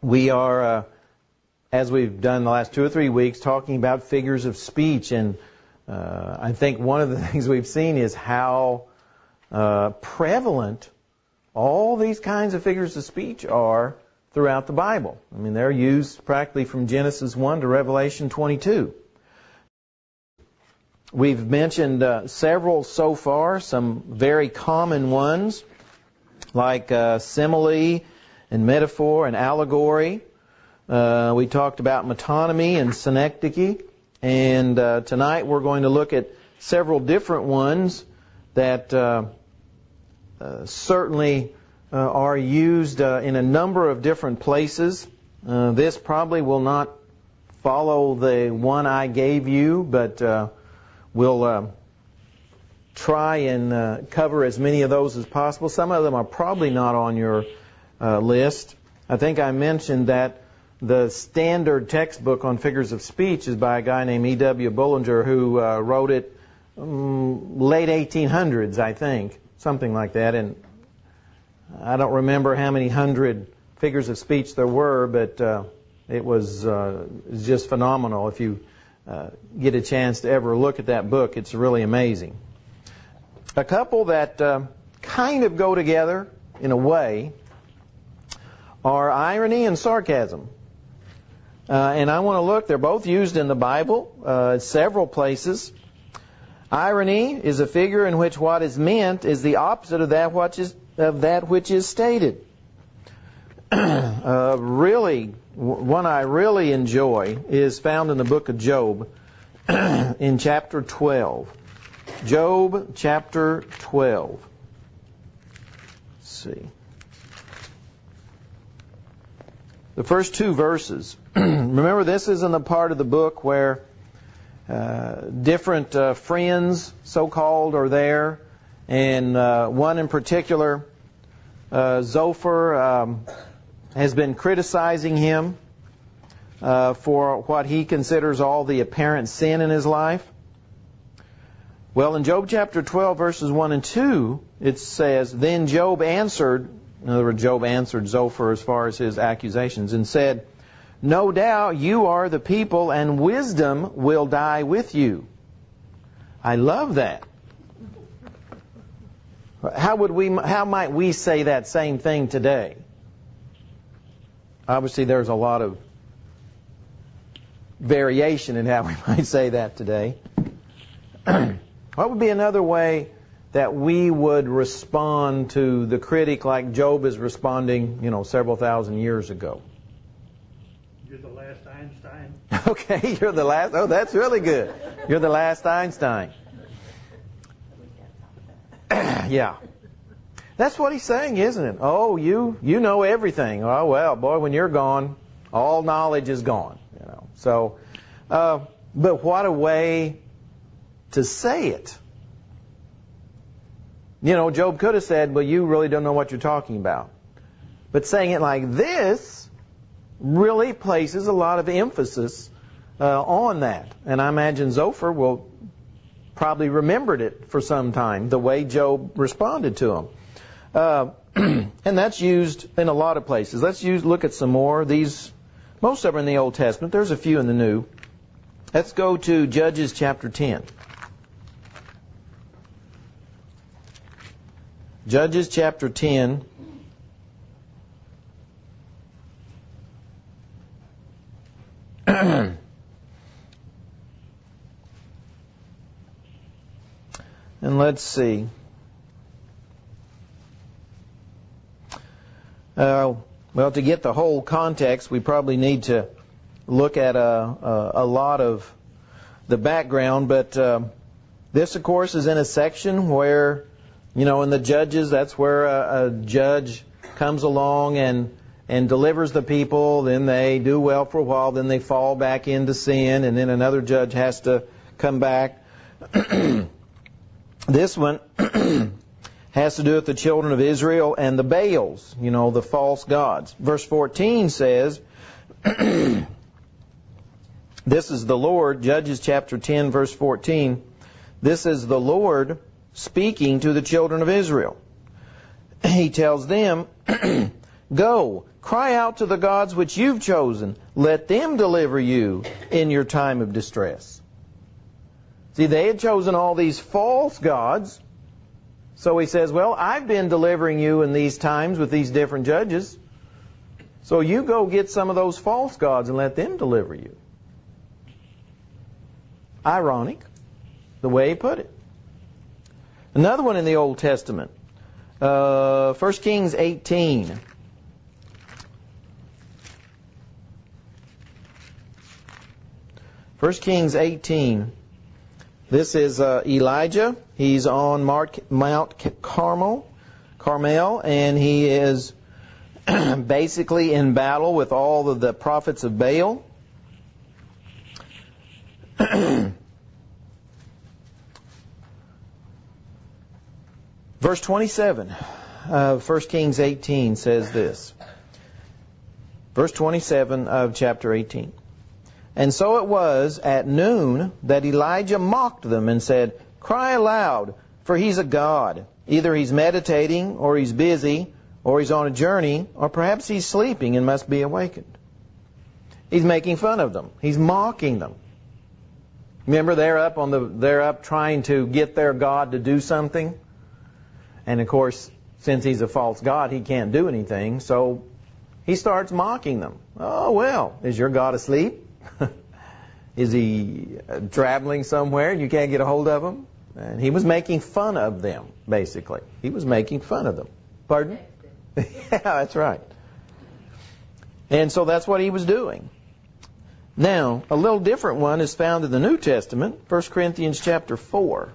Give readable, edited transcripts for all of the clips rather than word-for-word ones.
We are, as we've done the last 2 or 3 weeks, talking about figures of speech. And I think one of the things we've seen is how prevalent all these kinds of figures of speech are throughout the Bible. I mean, they're used practically from Genesis 1 to Revelation 22. We've mentioned several so far, some very common ones, like simile and metaphor and allegory. We talked about metonymy and synecdoche. And tonight we're going to look at several different ones that certainly are used in a number of different places. This probably will not follow the one I gave you, but we'll try and cover as many of those as possible. Some of them are probably not on your list. I think I mentioned that the standard textbook on figures of speech is by a guy named E.W. Bullinger, who wrote it late 1800s, I think, something like that. And I don't remember how many hundred figures of speech there were, but it was just phenomenal. If you get a chance to ever look at that book, it's really amazing. A couple that kind of go together in a way are irony and sarcasm. And I want to look, they're both used in the Bible, several places. Irony is a figure in which what is meant is the opposite of that which is stated. Really, one I really enjoy is found in the book of Job in chapter 12. Job chapter 12. Let's see. The first 2 verses. Remember, this is in the part of the book where different friends, so-called, are there. And one in particular, Zophar, has been criticizing him for what he considers all the apparent sin in his life. Well, in Job chapter 12, verses 1 and 2, it says, Then Job answered, in other words, Job answered Zophar as far as his accusations, and said, No doubt you are the people, and wisdom will die with you. I love that. How might we say that same thing today? Obviously, there's a lot of variation in how we might say that today. What would be another way that we would respond to the critic like Job is responding, several thousand years ago? You're the last Einstein. Okay, you're the last. Oh, that's really good. You're the last Einstein. Yeah. That's what he's saying, isn't it? Oh, you know everything. Oh, well, boy, when you're gone, all knowledge is gone. So, but what a way to say it. Job could have said, well, you really don't know what you're talking about. But saying it like this really places a lot of emphasis on that. And I imagine Zophar will probably remembered it for some time, the way Job responded to him. And that's used in a lot of places. Look at some more. Most of them are in the Old Testament. There's a few in the New. Let's go to Judges chapter 10. Judges chapter 10. And let's see. Well, to get the whole context, we probably need to look at a lot of the background. But this, of course, is in a section where, in the Judges, that's where a judge comes along and delivers the people. Then they do well for a while. Then they fall back into sin. And then another judge has to come back. This one has to do with the children of Israel and the Baals, the false gods. Verse 14 says, this is the Lord, Judges chapter 10, verse 14. This is the Lord speaking to the children of Israel. He tells them, Go, cry out to the gods which you've chosen. Let them deliver you in your time of distress. See, they had chosen all these false gods. So he says, well, I've been delivering you in these times with these different judges. So you go get some of those false gods and let them deliver you. Ironic, the way he put it. Another one in the Old Testament. 1 Kings 18. 1 Kings 18. This is Elijah. He's on Mount Carmel, and he is basically in battle with all of the prophets of Baal. Verse 27 of 1 Kings 18 says this. Verse 27 of chapter 18. And so it was at noon that Elijah mocked them and said, Cry aloud, for he's a god. Either he's meditating, or he's busy, or he's on a journey, or perhaps he's sleeping and must be awakened. He's making fun of them. He's mocking them. Remember, they're up trying to get their god to do something. And of course, since he's a false god, he can't do anything. So he starts mocking them. Oh, well, is your god asleep? Is he traveling somewhere and you can't get a hold of him? And he was making fun of them, basically. He was making fun of them. Pardon? Yeah, that's right. And so that's what he was doing. Now, a little different one is found in the New Testament, 1 Corinthians chapter 4.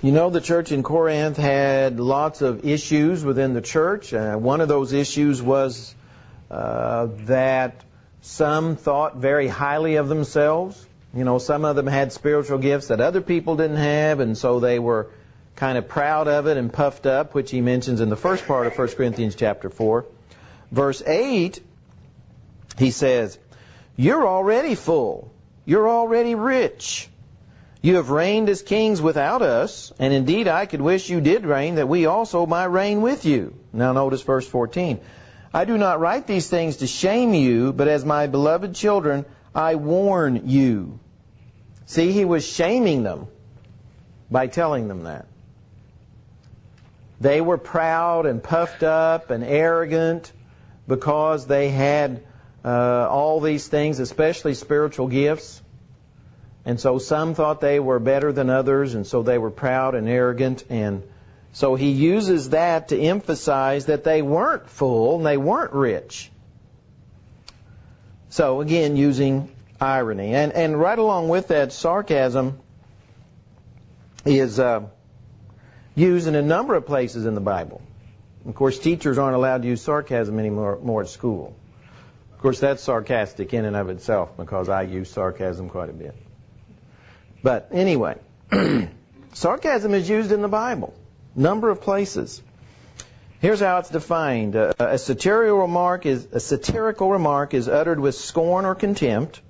You know, the church in Corinth had lots of issues within the church. One of those issues was that some thought very highly of themselves. You know, some of them had spiritual gifts that other people didn't have, and so they were kind of proud of it and puffed up, which he mentions in the first part of 1 Corinthians chapter 4. Verse 8, he says, You're already full. You're already rich. You have reigned as kings without us, and indeed I could wish you did reign, that we also might reign with you. Now notice verse 14. I do not write these things to shame you, but as my beloved children, I warn you. See, he was shaming them by telling them that. They were proud and puffed up and arrogant because they had all these things, especially spiritual gifts. And so some thought they were better than others, and so they were proud and arrogant. And so he uses that to emphasize that they weren't full and they weren't rich. So again, using irony. And right along with that, sarcasm is used in a number of places in the Bible. Of course, teachers aren't allowed to use sarcasm anymore at school. Of course, that's sarcastic in and of itself, because I use sarcasm quite a bit. But anyway, sarcasm is used in the Bible. Number of places. Here's how it's defined. A satirical remark is uttered with scorn or contempt,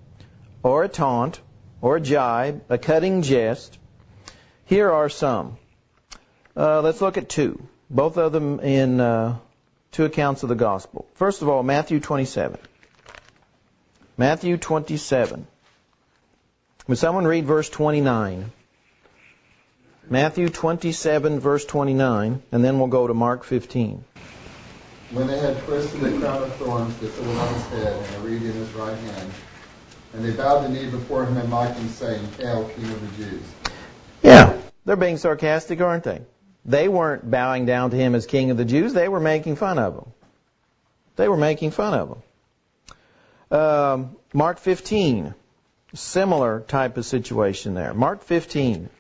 or a taunt, or a jibe, a cutting jest. Here are some. Let's look at two. Both of them in two accounts of the gospel. First of all, Matthew 27. Matthew 27. Would someone read verse 29? Matthew 27, verse 29, and then we'll go to Mark 15. When they had twisted a crown of thorns that stood on his head and a reed in his right hand, and they bowed the knee before him and mocked him, saying, Hail, King of the Jews. Yeah, they're being sarcastic, aren't they? They weren't bowing down to him as King of the Jews. They were making fun of him. They were making fun of him. Mark 15, similar type of situation there. Mark 15.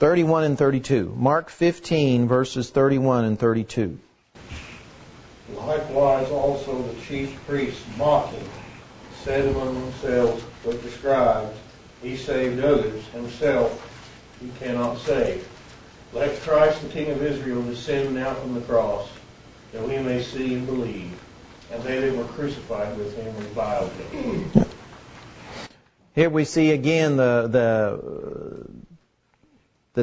31 and 32. Mark 15, verses 31 and 32. Likewise also the chief priests, mocking, said among themselves with the scribes, He saved others, himself he cannot save. Let Christ the King of Israel descend now from the cross, that we may see and believe. And they that were crucified with him reviled him. Here we see again the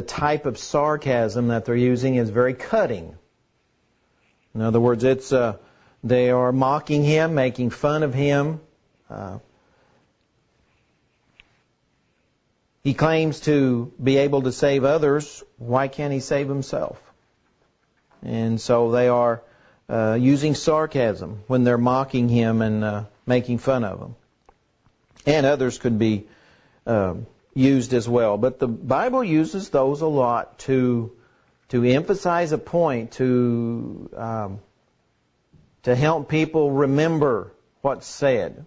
type of sarcasm that they're using is very cutting. In other words, it's They are mocking him, making fun of him. He claims to be able to save others. Why can't he save himself? And so they are using sarcasm when they're mocking him and making fun of him. And others could be used as well. But the Bible uses those a lot to emphasize a point, to help people remember what's said.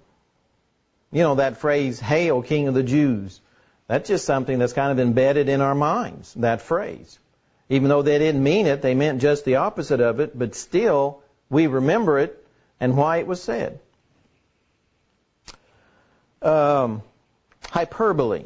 You know, that phrase, "Hail, King of the Jews." That's just something that's kind of embedded in our minds, that phrase. Even though they didn't mean it, they meant just the opposite of it, but still, we remember it and why it was said. Hyperbole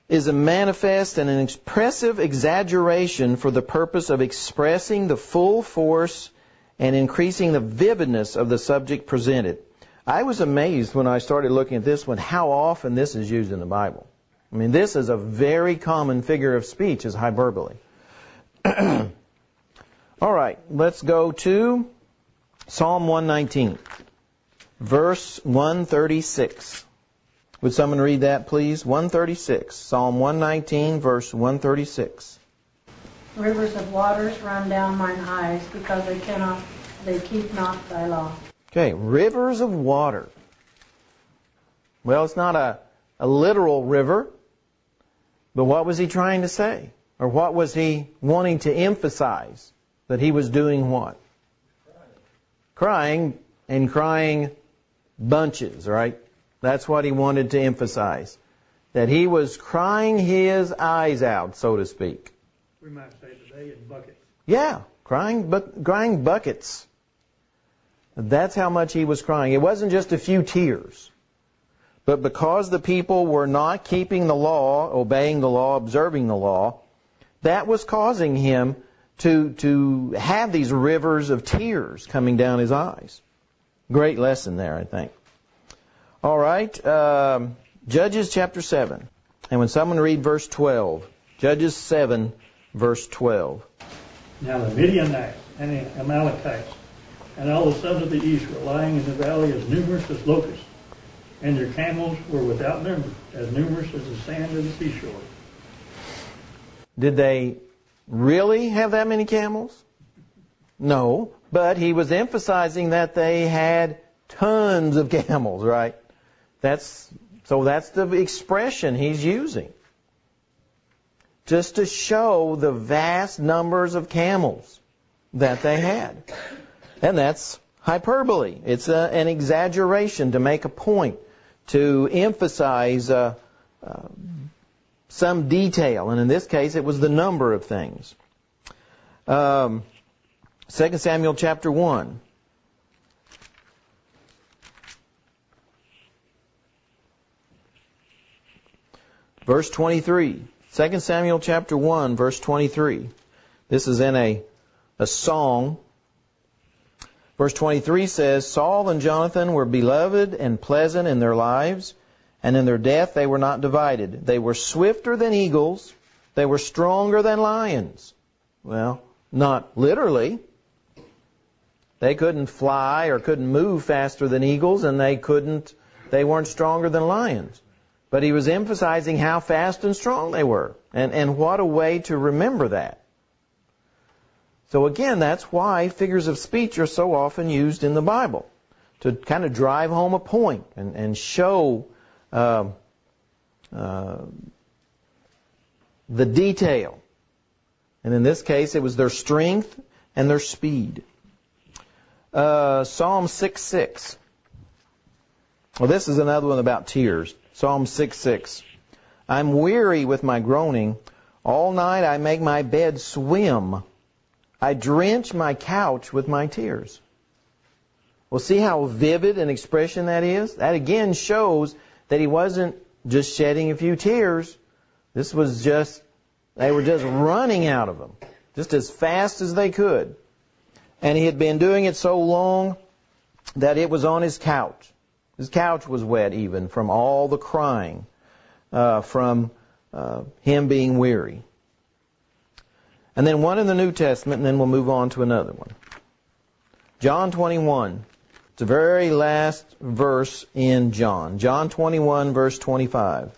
is a manifest and an expressive exaggeration for the purpose of expressing the full force and increasing the vividness of the subject presented. I was amazed when I started looking at this one how often this is used in the Bible. I mean, this is a very common figure of speech, is hyperbole. All right, let's go to Psalm 119, verse 136. Would someone read that, please? 136, Psalm 119, verse 136. Rivers of waters run down mine eyes, because they keep not thy law. Okay, rivers of water. Well, it's not a literal river, but what was he trying to say? Or what was he wanting to emphasize? That he was doing what? Crying, and crying bunches, right? That's what he wanted to emphasize. That he was crying his eyes out, so to speak. We might say today in buckets. Yeah, crying buckets. That's how much he was crying. It wasn't just a few tears. But because the people were not keeping the law, obeying the law, observing the law, that was causing him to have these rivers of tears coming down his eyes. Great lesson there, I think. All right, Judges chapter 7. And when someone read verse 12, Judges 7, verse 12. Now the Midianites and the Amalekites and all the sons of the east were lying in the valley as numerous as locusts, and their camels were without number, as numerous as the sand of the seashore. Did they really have that many camels? No, but he was emphasizing that they had tons of camels, right? That's the expression he's using. Just to show the vast numbers of camels that they had. And that's hyperbole. It's an exaggeration to make a point, to emphasize some detail. And in this case, it was the number of things. 2 Samuel chapter 1. Verse 23. 2 Samuel chapter 1, verse 23. This is in a song. Verse 23 says, Saul and Jonathan were beloved and pleasant in their lives, and in their death they were not divided. They were swifter than eagles. They were stronger than lions. Well, not literally. They couldn't fly or couldn't move faster than eagles, and they weren't stronger than lions. But he was emphasizing how fast and strong they were. And what a way to remember that. So again, that's why figures of speech are so often used in the Bible. To kind of drive home a point and show the detail. And in this case, it was their strength and their speed. Psalm 6:6. Well, this is another one about tears. Psalm 6:6. I'm weary with my groaning. All night I make my bed swim. I drench my couch with my tears. Well, see how vivid an expression that is? That again shows that he wasn't just shedding a few tears. This was they were just running out of them, just as fast as they could. And he had been doing it so long that it was on his couch. His couch was wet even from all the crying, from him being weary. And then one in the New Testament, and then we'll move on to another one. John 21. It's the very last verse in John. John 21, verse 25.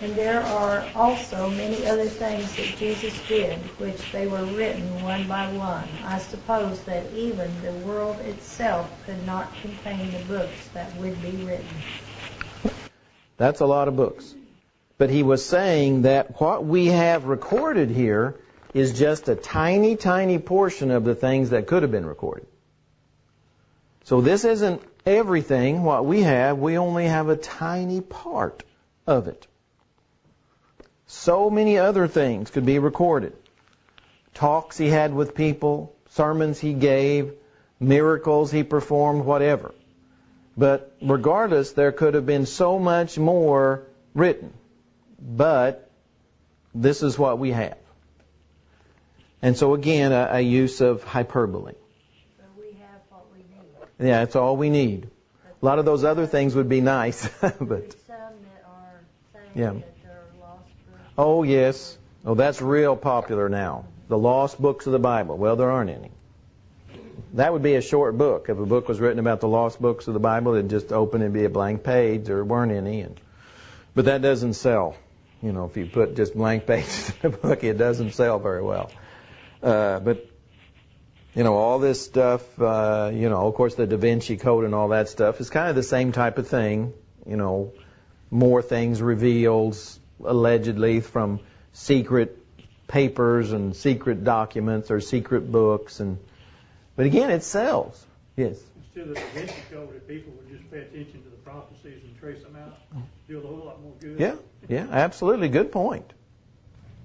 And there are also many other things that Jesus did, which they were written one by one. I suppose that even the world itself could not contain the books that would be written. That's a lot of books. But he was saying that what we have recorded here is just a tiny, tiny portion of the things that could have been recorded. So this isn't everything what we have. We only have a tiny part of it. So many other things could be recorded. Talks he had with people, sermons he gave, miracles he performed, whatever. But regardless, there could have been so much more written. But this is what we have. And so again, a use of hyperbole. So we have what we need. Yeah, it's all we need. A lot of those other things would be nice. But Some that are saying Yeah. that they're lost books. oh yes, oh that's real popular now. The lost books of the Bible. Well, there aren't any. That would be a short book. If a book was written about the lost books of the Bible, it'd just open and be a blank page. There weren't any. But that doesn't sell. You know, if you put just blank pages in a book, it doesn't sell very well. But, you know, all this stuff, you know, of course the Da Vinci Code and all that stuff is kind of the same type of thing. You know, more things revealed, allegedly, from secret papers and secret documents or secret books. But again, it sells. Yes. Instead of the Da Vinci Code, if people would just pay attention to the prophecies and trace them out, do a whole lot more good. Yeah, absolutely. Good point.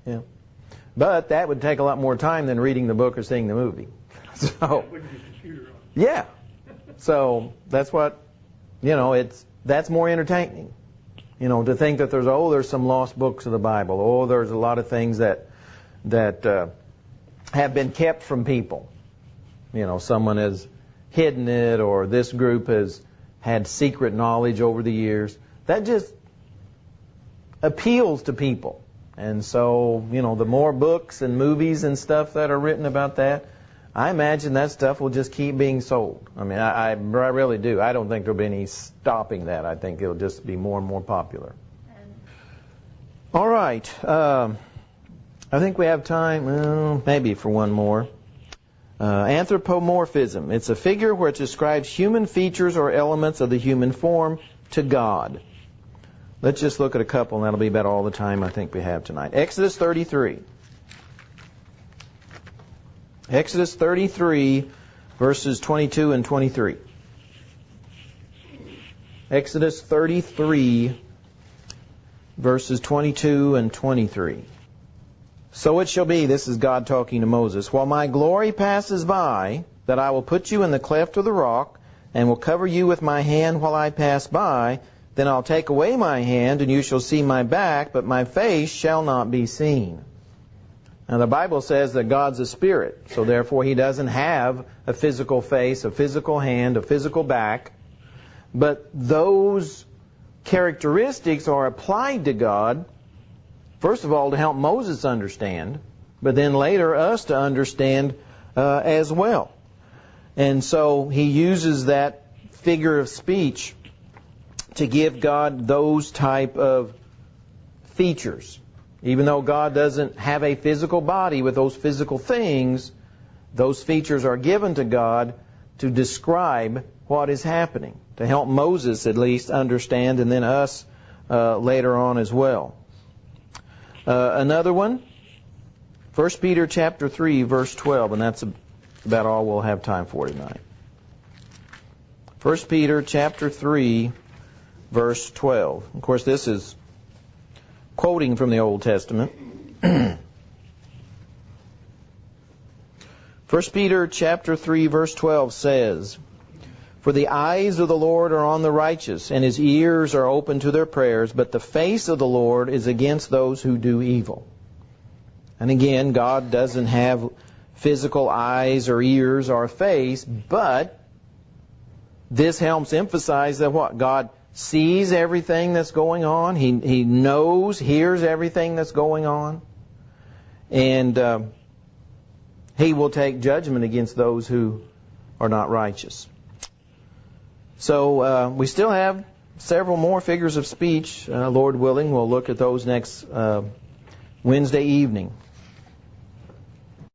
Yeah. But that would take a lot more time than reading the book or seeing the movie. So, Wouldn't use a computer on it. yeah. So that's what, you know, that's more entertaining. You know, to think that there's some lost books of the Bible. There's a lot of things that have been kept from people. You know, someone has hidden it, or this group has had secret knowledge over the years. That just appeals to people. And so, you know, the more books and movies and stuff that are written about that, I imagine that stuff will just keep being sold. I mean, I really do. I don't think there'll be any stopping that. I think it'll just be more and more popular. All right. I think we have time, well, maybe for one more. Anthropomorphism. It's a figure which describes human features or elements of the human form to God. Let's just look at a couple, and that'll be about all the time I think we have tonight. Exodus 33. Exodus 33, verses 22 and 23. Exodus 33, verses 22 and 23. So it shall be, this is God talking to Moses, while my glory passes by, that I will put you in the cleft of the rock, and will cover you with my hand while I pass by. Then I'll take away my hand, and you shall see my back, but my face shall not be seen. Now the Bible says that God's a spirit, so therefore He doesn't have a physical face, a physical hand, a physical back. But those characteristics are applied to God, first of all, to help Moses understand, but then later us to understand as well. And so He uses that figure of speech to give God those type of features. Even though God doesn't have a physical body with those physical things, those features are given to God to describe what is happening, to help Moses at least understand, and then us later on as well. Another one, 1 Peter chapter 3, verse 12, and that's about all we'll have time for tonight. 1 Peter chapter 3, verse 12. Of course, this is quoting from the Old Testament. 1 Peter chapter 3, verse 12 says, For the eyes of the Lord are on the righteous, and His ears are open to their prayers, but the face of the Lord is against those who do evil. And again, God doesn't have physical eyes or ears or a face, but this helps emphasize that what? God sees everything that's going on. He knows, hears everything that's going on. And He will take judgment against those who are not righteous. So we still have several more figures of speech. Lord willing, we'll look at those next Wednesday evening.